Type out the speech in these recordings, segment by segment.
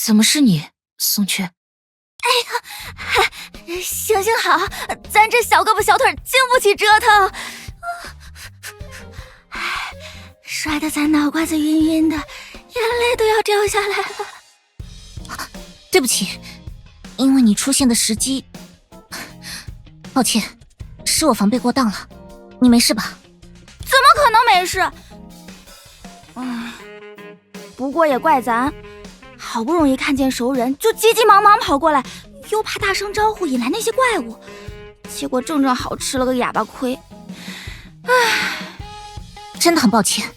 怎么是你，宋雀？行好，咱这小胳膊小腿经不起折腾。摔得咱脑瓜子晕晕的，眼泪都要掉下来了。对不起，因为你出现的时机，抱歉，是我防备过当了。你没事吧？怎么可能没事？不过也怪咱，好不容易看见熟人，就急急忙忙跑过来，又怕大声招呼引来那些怪物，结果正好吃了个哑巴亏。真的很抱歉，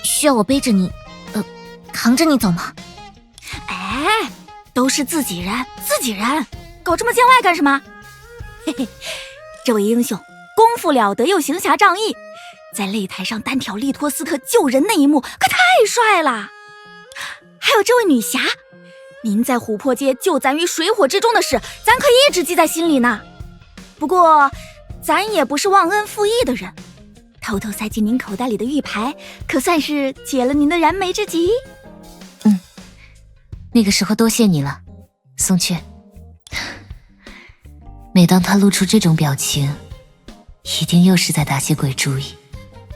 需要我背着你，扛着你走吗？都是自己人，搞这么见外干什么？嘿嘿，这位英雄功夫了得又行侠仗义，在擂台上单挑利托斯特救人那一幕可太帅了。还有这位女侠，您在琥珀街救咱于水火之中的事，咱可一直记在心里呢。不过咱也不是忘恩负义的人，偷偷塞进您口袋里的玉牌，可算是解了您的燃眉之急。那个时候多谢你了，宋雀。每当他露出这种表情，一定又是在打些鬼主意，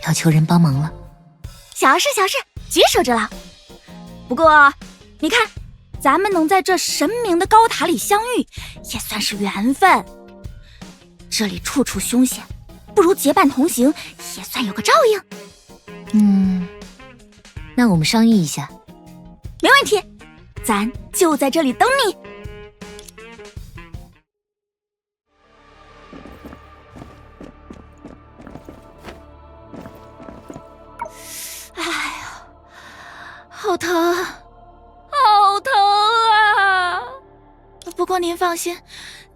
要求人帮忙了。小事，举手之劳。不过你看，咱们能在这神明的高塔里相遇，也算是缘分。这里处处凶险，不如结伴同行，也算有个照应。那我们商议一下。没问题，咱就在这里等你。好疼，好疼啊！不过您放心，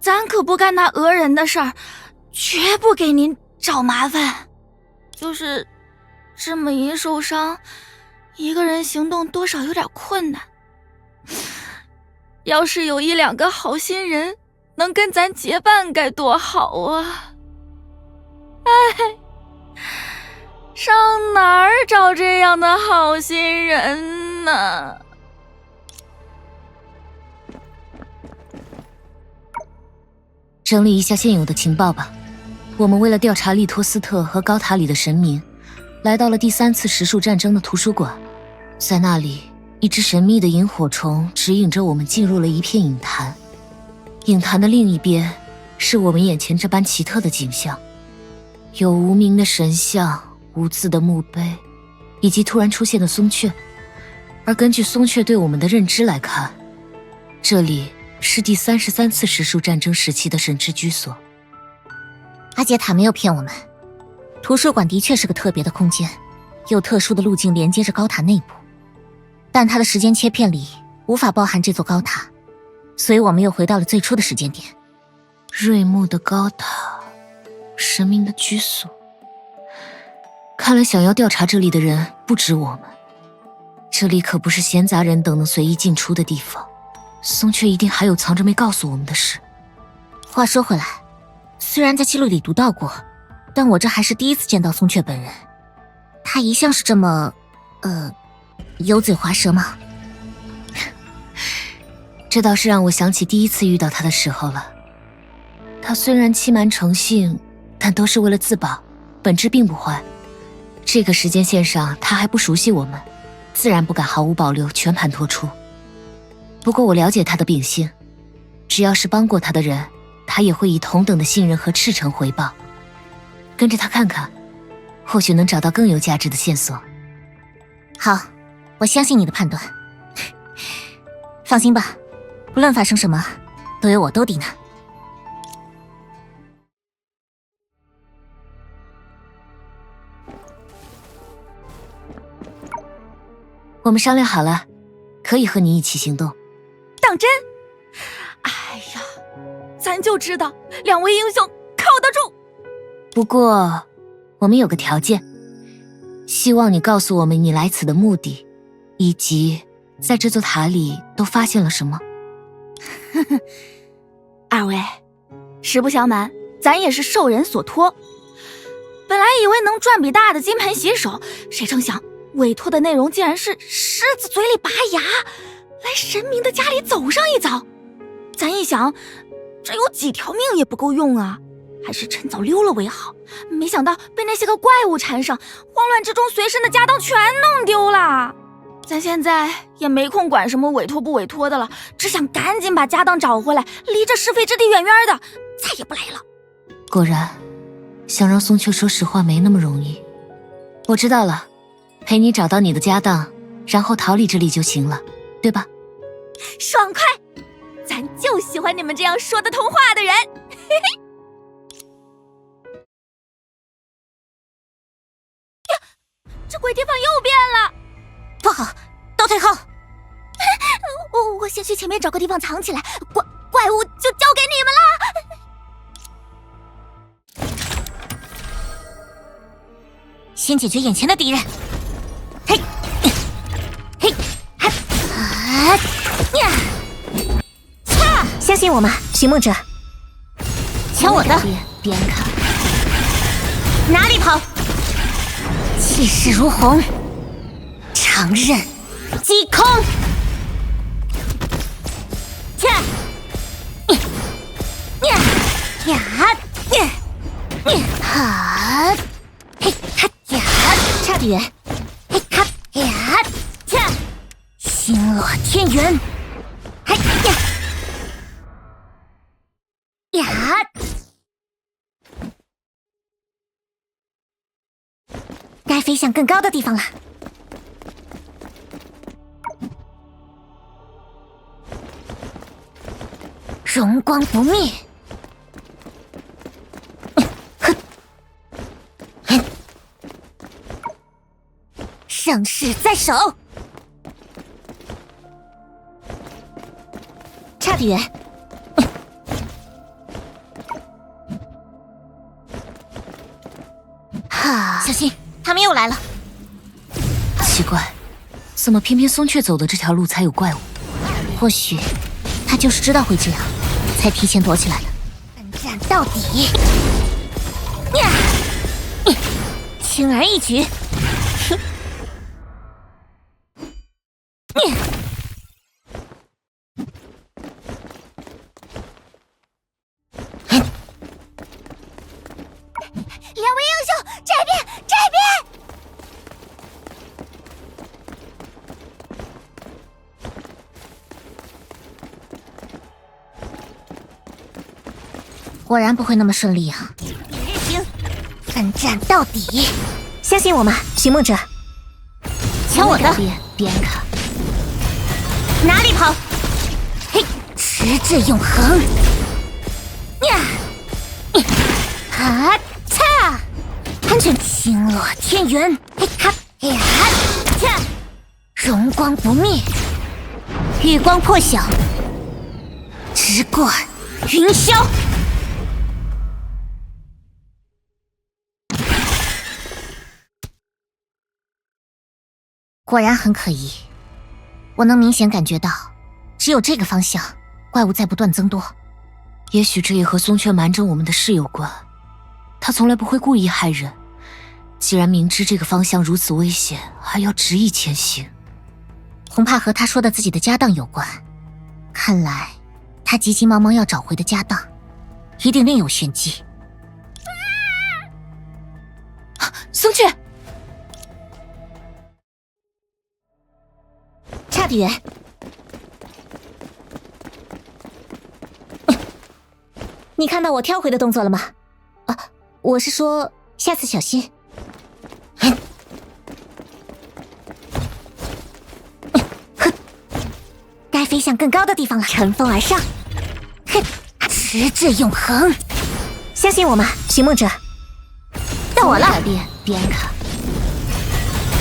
咱可不干那讹人的事儿，绝不给您找麻烦。就是这么一受伤，一个人行动多少有点困难。要是有1-2个好心人能跟咱结伴该多好啊！上哪儿找这样的好心人呢？整理一下现有的情报吧。我们为了调查利托斯特和高塔里的神明，来到了第3次实数战争的图书馆。在那里，一只神秘的萤火虫指引着我们进入了一片影坛。影坛的另一边，是我们眼前这般奇特的景象，有无名的神像、无字的墓碑，以及突然出现的松雀。而根据松雀对我们的认知来看，这里是第33次实数战争时期的神之居所。阿杰塔没有骗我们，图书馆的确是个特别的空间，有特殊的路径连接着高塔内部，但它的时间切片里无法包含这座高塔，所以我们又回到了最初的时间点。瑞木的高塔，神明的居所。看来想要调查这里的人不止我们，这里可不是闲杂人等能随意进出的地方。松雀一定还有藏着没告诉我们的事。话说回来，虽然在记录里读到过，但我这还是第一次见到松雀本人。他一向是这么油嘴滑舌吗？这倒是让我想起第一次遇到他的时候了。他虽然欺瞒成性，但都是为了自保，本质并不坏。这个时间线上他还不熟悉我们，自然不敢毫无保留全盘托出。不过我了解他的秉性，只要是帮过他的人，他也会以同等的信任和赤诚回报。跟着他看看，或许能找到更有价值的线索。好，我相信你的判断。放心吧，不论发生什么，都有我兜底呢。我们商量好了，可以和你一起行动。当真？哎呀，咱就知道2位英雄靠得住。不过我们有个条件，希望你告诉我们你来此的目的，以及在这座塔里都发现了什么。2位，实不相瞒，咱也是受人所托。本来以为能赚笔大的金盆洗手，谁成想委托的内容竟然是狮子嘴里拔牙，来神明的家里走上一遭。咱一想，这有几条命也不够用啊，还是趁早溜了为好。没想到被那些个怪物缠上，慌乱之中随身的家当全弄丢了。咱现在也没空管什么委托不委托的了，只想赶紧把家当找回来，离这是非之地远远的，再也不来了。果然，想让松雀说实话没那么容易。我知道了，陪你找到你的家当，然后逃离这里就行了，对吧？爽快！咱就喜欢你们这样说得通话的人。呀，这鬼地方又变了！不好，倒退后！我先去前面找个地方藏起来，怪物就交给你们了。先解决眼前的敌人。嘿，嘿，哈，呀！相信我们，寻梦者。抢我的！边看，哪里跑？气势如虹，长刃击空。恰，呀呀呀，哈，嘿哈呀，差得远。嘿哈呀，恰，星落天元。嘿呀。呀！该飞向更高的地方了。荣光不灭。盛世在手。差得远。小心，他们又来了。奇怪，怎么偏偏松雀走的这条路才有怪物？或许他就是知道会这样，才提前躲起来的。奋战到底！呀，轻而易举。两位英雄，这边，这边！果然不会那么顺利啊！日行，奋战到底！相信我们，寻梦者。抢我的！边看，哪里跑？嘿，迟至永恒！呀！哈！安全，星落天元，嘿哈呀恰，荣光不灭，月光破晓，直过云霄。果然很可疑，我能明显感觉到，只有这个方向，怪物在不断增多。也许这也和松雀瞒着我们的事有关，他从来不会故意害人。既然明知这个方向如此危险，还要执意前行，恐怕和他说的自己的家当有关。看来，他急急忙忙要找回的家当，一定另有玄机。松雀，差得远。你看到我跳回的动作了吗？啊，我是说，下次小心。该飞向更高的地方了，乘风而上。哼，迟至永恒。相信我们，寻梦者。到我了。边看，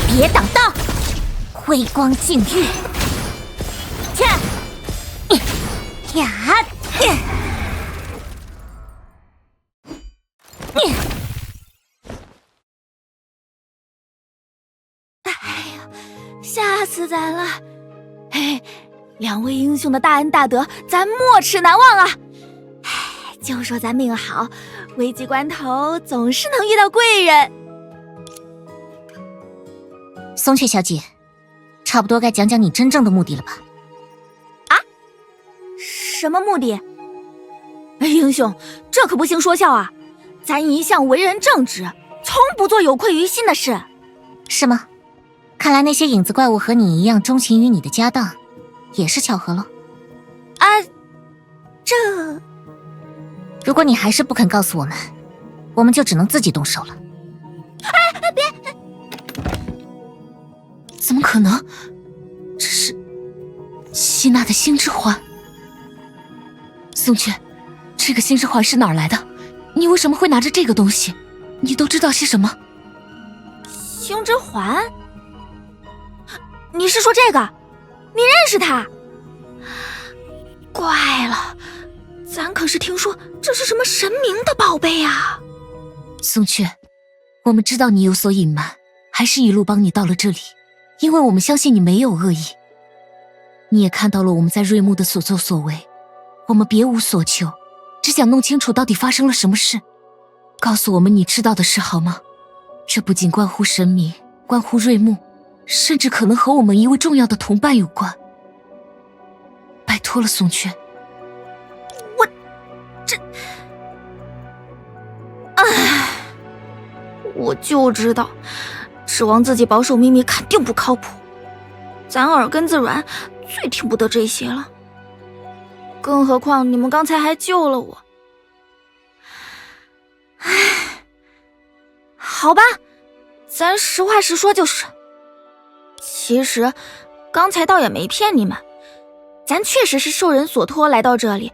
别挡道，辉光尽域。恰，呀，哎呀，吓死咱了！嘿，两位英雄的大恩大德，咱没齿难忘啊！哎，就说咱命好，危急关头总是能遇到贵人。松雀小姐，差不多该讲讲你真正的目的了吧？什么目的？英雄，这可不行说笑啊！咱一向为人正直，从不做有愧于心的事。是吗？看来那些影子怪物和你一样钟情于你的家当，也是巧合了。这……如果你还是不肯告诉我们，我们就只能自己动手了。别！怎么可能？这是希娜的星之环。宋雀，这个星之环是哪儿来的？你为什么会拿着这个东西？你都知道些什么？星之环？你是说这个？你认识他？怪了，咱可是听说这是什么神明的宝贝啊！宋雀，我们知道你有所隐瞒，还是一路帮你到了这里，因为我们相信你没有恶意。你也看到了我们在瑞木的所作所为，我们别无所求，只想弄清楚到底发生了什么事。告诉我们你知道的事好吗？这不仅关乎神明，关乎瑞木，甚至可能和我们一位重要的同伴有关。拜托了，宋雀。我就知道，指望自己保守秘密肯定不靠谱。咱耳根子软，最听不得这些了。更何况你们刚才还救了我。好吧，咱实话实说就是。其实，刚才倒也没骗你们，咱确实是受人所托来到这里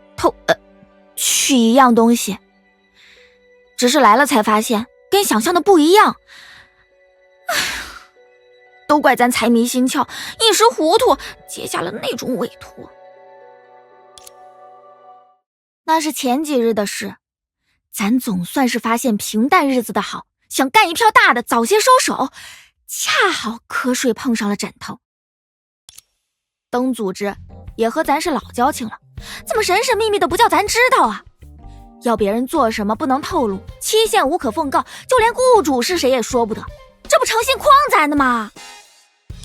取一样东西。只是来了才发现，跟想象的不一样。都怪咱财迷心窍，一时糊涂，接下了那种委托。那是前几日的事，咱总算是发现平淡日子的好，想干一票大的，早些收手，恰好瞌睡碰上了枕头。灯组织也和咱是老交情了，怎么神神秘秘的不叫咱知道啊？要别人做什么不能透露，期限无可奉告，就连雇主是谁也说不得，这不诚信诓咱的吗？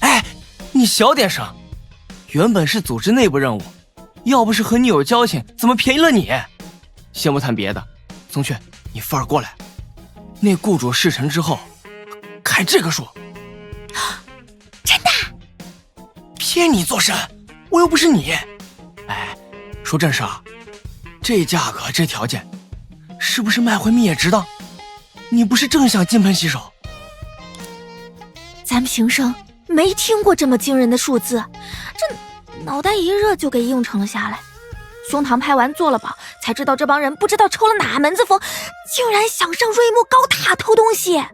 哎，你小点声，原本是组织内部任务，要不是和你有交情，怎么便宜了你？先不谈别的，宗雀，你副耳过来。那雇主事成之后，开这个数。真的？骗你做甚？我又不是你。哎，说正事啊，这价格这条件，是不是卖回蜜也值当？你不是正想金盆洗手？咱平生没听过这么惊人的数字，这脑袋一热就给应承了下来。胸膛拍完做了保，才知道这帮人不知道抽了哪门子风，竟然想上瑞木高塔偷东西。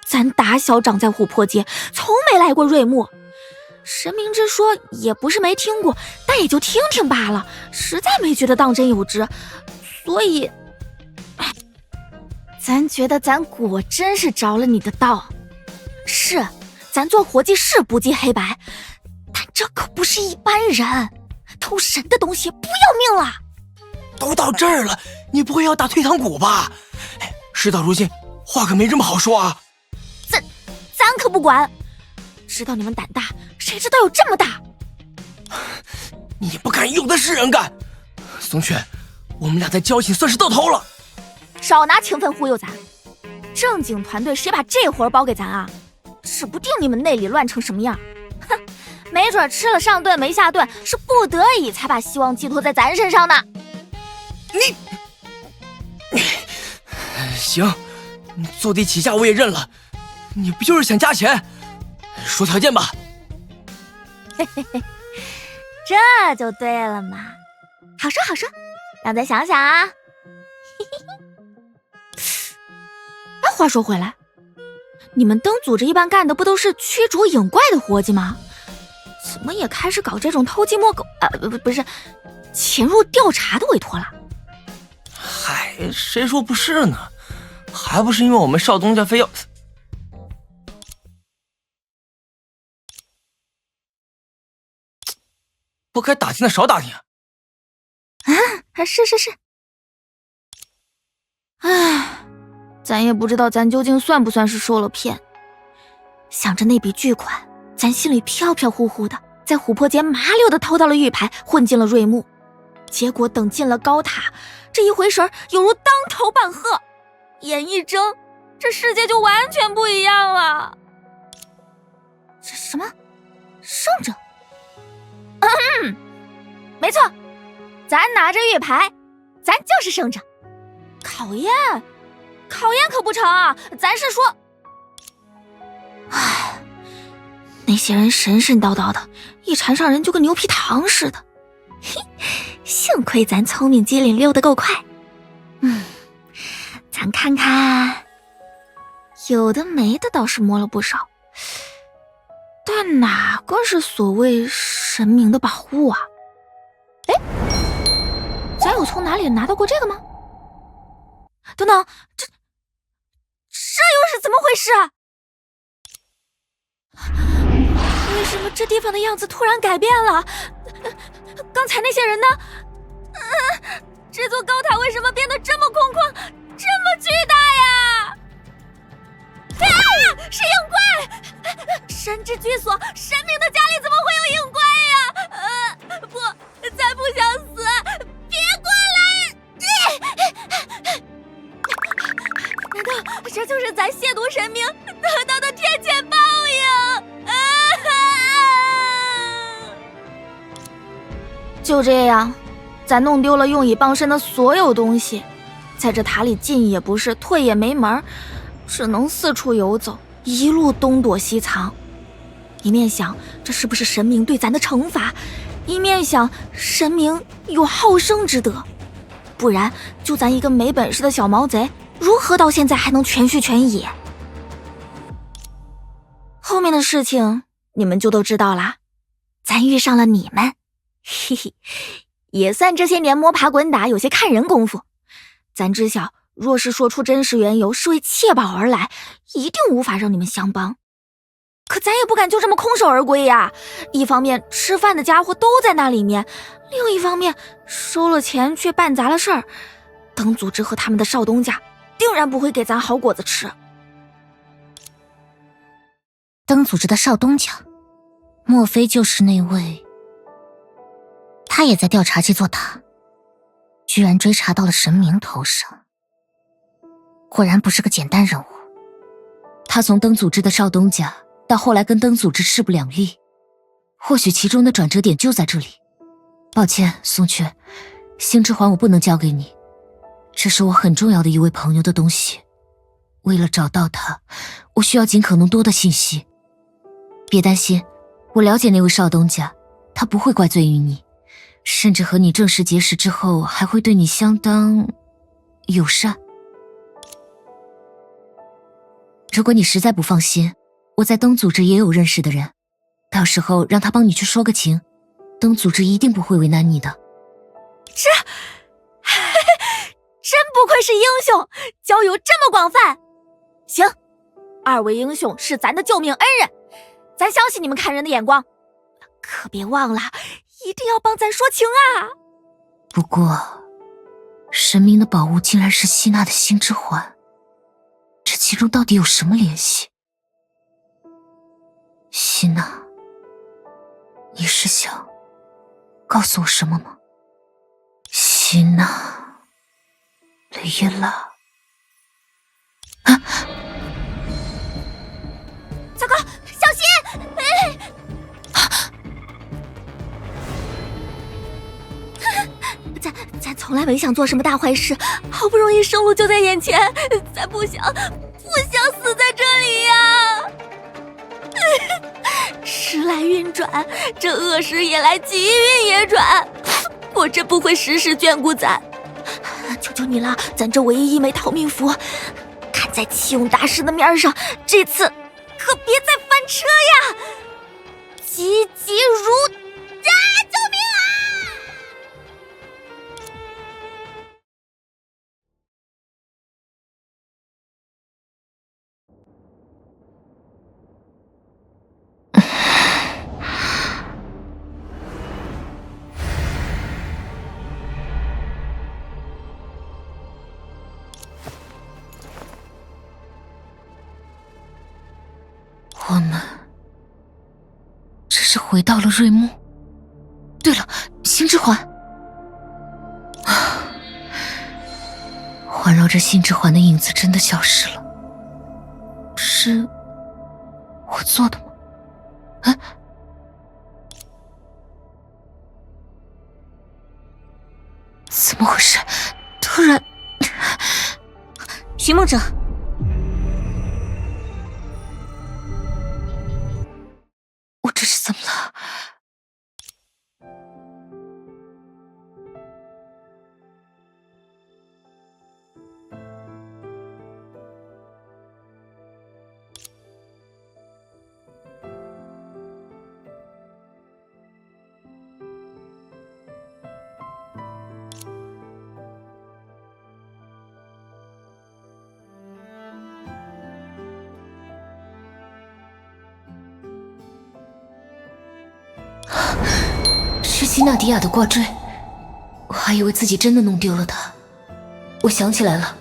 咱打小长在琥珀街，从没来过瑞木，神明之说也不是没听过，但也就听听罢了，实在没觉得当真有之，所以咱觉得咱果真是着了你的道。是，咱做活计是不计黑白，但这可不是一般人，偷神的东西不要命了。都到这儿了，你不会要打退堂鼓吧？事到如今，话可没这么好说啊。咱可不管，知道你们胆大，谁知道有这么大？你不干，有的是人干。松雀，我们俩在交情算是到头了。少拿情分忽悠咱，正经团队谁把这活包给咱啊？指不定你们内里乱成什么样。哼，没准吃了上顿没下顿，是不得已才把希望寄托在咱身上呢。你行，坐地起价我也认了，你不就是想加钱？说条件吧。嘿嘿嘿，这就对了嘛。好说好说，让咱想想啊。嘿嘿嘿。话说回来，你们灯组织一般干的不都是驱逐影怪的活计吗？怎么也开始搞这种偷鸡摸狗不是潜入调查的委托了？嗨，谁说不是呢？还不是因为我们少东家非要……不该打听的少打听啊！是。唉，咱也不知道咱究竟算不算是受了骗。想着那笔巨款，咱心里飘飘忽忽的，在琥珀街麻溜的偷到了玉牌，混进了瑞木。结果等进了高塔，这一回神犹如当头棒喝，眼一睁，这世界就完全不一样了。这什么？圣者？没错，咱拿着玉牌，咱就是圣者。考验可不成啊，咱是说，唉，那些人神神叨叨的，一缠上人就跟牛皮糖似的。嘿，幸亏咱聪明机灵，溜得够快。咱看看，有的没的倒是摸了不少，但哪个是所谓神明的宝物啊？哎，咱有从哪里拿到过这个吗？等等，这又是怎么回事啊？为什么这地方的样子突然改变了？刚才那些人呢？这座高塔为什么变得这么空旷，这么巨大呀？是影怪！神之居所，神明的家里怎么会有影怪呀？不，咱不想死，别过来！难道这就是咱亵渎神明得到的天谴报应？就这样，咱弄丢了用以傍身的所有东西，在这塔里进也不是，退也没门，只能四处游走，一路东躲西藏。一面想这是不是神明对咱的惩罚，一面想神明有好生之德，不然就咱一个没本事的小毛贼，如何到现在还能全虚全野？后面的事情你们就都知道啦。咱遇上了你们，嘿嘿，也算这些年摸爬滚打有些看人功夫。咱知晓，若是说出真实缘由是为窃宝而来，一定无法让你们相帮。可咱也不敢就这么空手而归呀。一方面吃饭的家伙都在那里面，另一方面收了钱却办砸了事儿，灯组织和他们的少东家定然不会给咱好果子吃。灯组织的少东家，莫非就是那位？他也在调查这座塔，居然追查到了神明头上，果然不是个简单人物。他从灯组织的少东家到后来跟灯组织势不两立，或许其中的转折点就在这里。抱歉，松雀，星之环我不能交给你，这是我很重要的一位朋友的东西。为了找到他，我需要尽可能多的信息。别担心，我了解那位少东家，他不会怪罪于你，甚至和你正式结识之后，还会对你相当友善。如果你实在不放心，我在灯组织也有认识的人，到时候让他帮你去说个情，灯组织一定不会为难你的。真不愧是英雄，交友这么广泛。行，二位英雄是咱的救命恩人，咱相信你们看人的眼光，可别忘了一定要帮咱说情啊。不过神明的宝物竟然是希娜的星之环，这其中到底有什么联系？希娜，你是想告诉我什么吗？希娜，雷拉，啊！糟糕，小心！咱从来没想做什么大坏事，好不容易生路就在眼前，咱不想死在这里呀！时来运转，这恶时也来，吉运也转，果真不会时时眷顾咱。求求你了，咱这唯一一枚逃命符，看在启勇大师的面上，这次可别再翻车呀！急急如啊！救命啊！我们这是回到了瑞木。对了，星之环，环绕着心之环的影子真的消失了，是我做的吗？啊！怎么回事？突然，寻梦者，我这是怎么了？是西纳迪亚的挂坠，我还以为自己真的弄丢了它。我想起来了，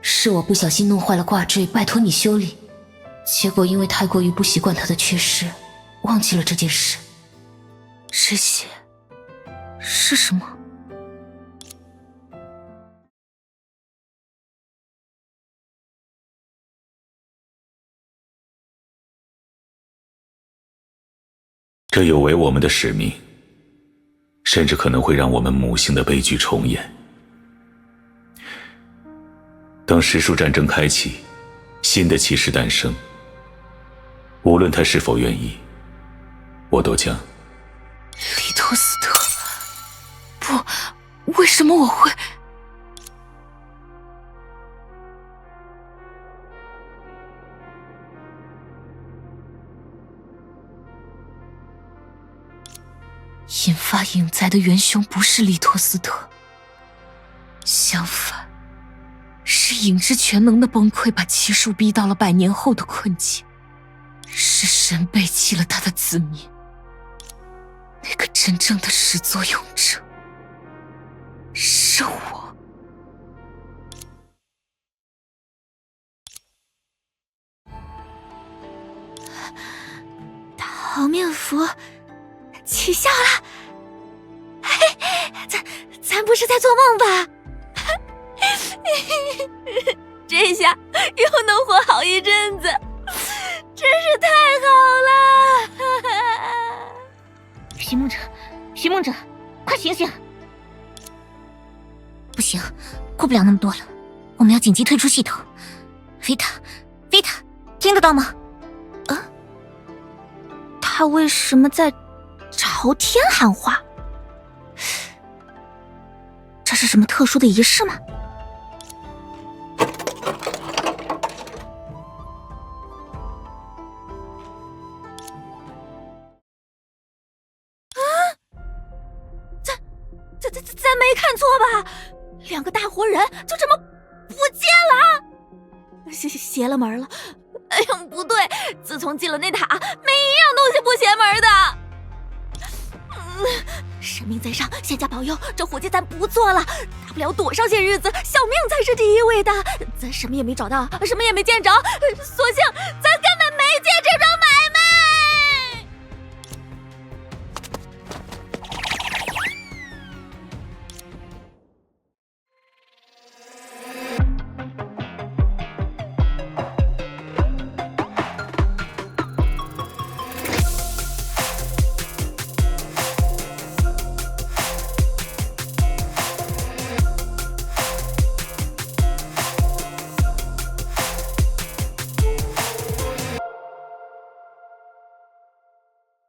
是我不小心弄坏了挂坠，拜托你修理，结果因为太过于不习惯它的缺失，忘记了这件事。这些是什么？这有违我们的使命，甚至可能会让我们母星的悲剧重演。当实数战争开启，新的骑士诞生，无论他是否愿意，我都将……利托斯特，不，为什么我会？引发影灾的元凶不是利托斯特，相反，是影之全能的崩溃把骑术逼到了100年后的困境，是神背弃了他的子民，那个真正的始作俑者是我。桃面符起效了，嘿，咱不是在做梦吧？这下又能活好一阵子，真是太好了！寻梦者，寻梦者，快醒醒！不行，过不了那么多了，我们要紧急退出系统。维塔，听得到吗？他为什么在朝天喊话？这是什么特殊的仪式吗？咱没看错吧？2个大活人就这么不见了？邪了门了！哎呦，不对，自从进了那塔，没一样东西不邪门的。神明在上，仙家保佑，这伙计咱不做了，大不了躲上些日子，小命才是第一位的。咱什么也没找到，什么也没见着，索性咱